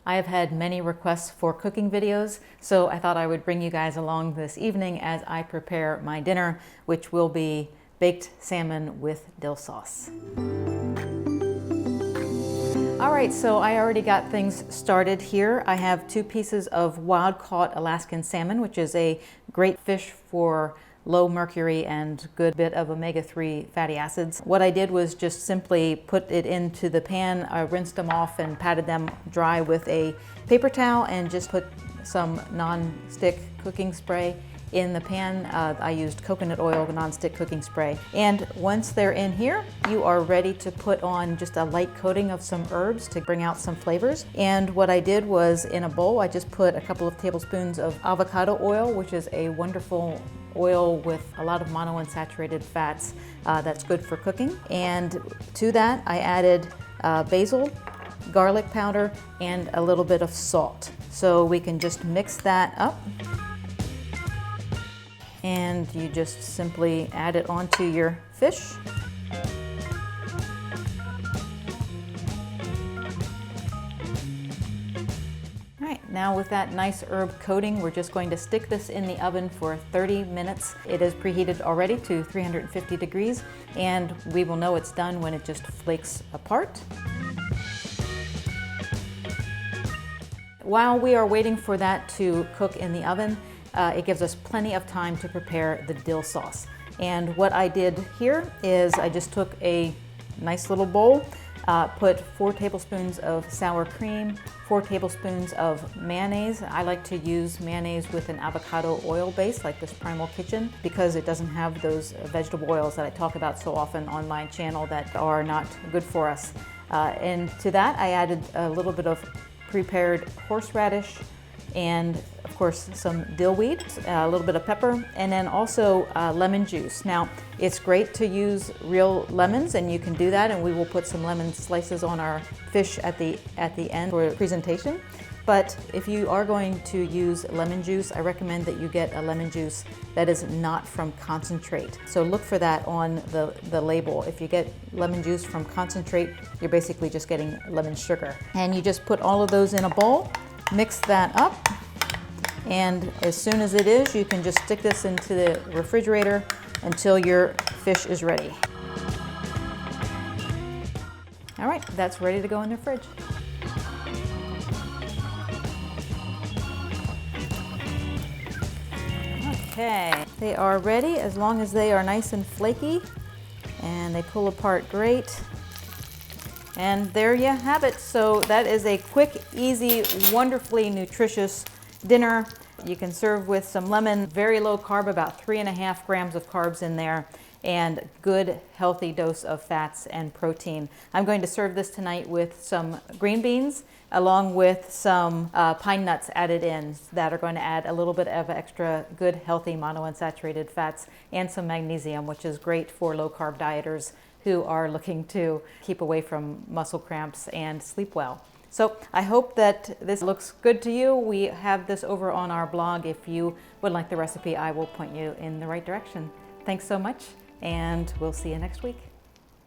I have had many requests for cooking videos, so I thought I would bring you guys along this evening as I prepare my dinner, which will be baked salmon with dill sauce. All right, so I already got things started here. I have 2 pieces of wild-caught Alaskan salmon, which is a great fish for low mercury and good bit of omega-3 fatty acids. What I did was just simply put it into the pan, I rinsed them off and patted them dry with a paper towel and just put some non-stick cooking spray in the pan. I used coconut oil non-stick cooking spray. And once they're in here, you are ready to put on just a light coating of some herbs to bring out some flavors. And what I did was in a bowl, I just put a couple of tablespoons of avocado oil, which is a wonderful oil with a lot of monounsaturated fats that's good for cooking. And to that, I added basil, garlic powder, and a little bit of salt. So we can just mix that up. And you just simply add it onto your fish. All right, now with that nice herb coating, we're just going to stick this in the oven for 30 minutes. It is preheated already to 350 degrees, and we will know it's done when it just flakes apart. While we are waiting for that to cook in the oven, it gives us plenty of time to prepare the dill sauce. And what I did here is I just took a nice little bowl, put 4 tablespoons of sour cream, 4 tablespoons of mayonnaise. I like to use mayonnaise with an avocado oil base like this Primal Kitchen because it doesn't have those vegetable oils that I talk about so often on my channel that are not good for us. And to that I added a little bit of prepared horseradish, and of course some dill weed, a little bit of pepper, and then also lemon juice. Now it's great to use real lemons, and you can do that, and we will put some lemon slices on our fish at the end for presentation. But if you are going to use lemon juice, I recommend that you get a lemon juice that is not from concentrate. So look for that on the label. If you get lemon juice from concentrate, you're basically just getting lemon sugar. And you just put all of those in a bowl, mix that up, and as soon as it is, you can just stick this into the refrigerator until your fish is ready. All right, that's ready to go in the fridge. Okay, they are ready as long as they are nice and flaky and they pull apart great. And there you have it. So that is a quick, easy, wonderfully nutritious dinner. You can serve with some lemon, very low carb, about 3.5 grams of carbs in there, and good healthy dose of fats and protein. I'm going to serve this tonight with some green beans along with some pine nuts added in that are going to add a little bit of extra good healthy monounsaturated fats and some magnesium, which is great for low carb dieters who are looking to keep away from muscle cramps and sleep well. So I hope that this looks good to you. We have this over on our blog. If you would like the recipe, I will point you in the right direction. Thanks so much, and we'll see you next week.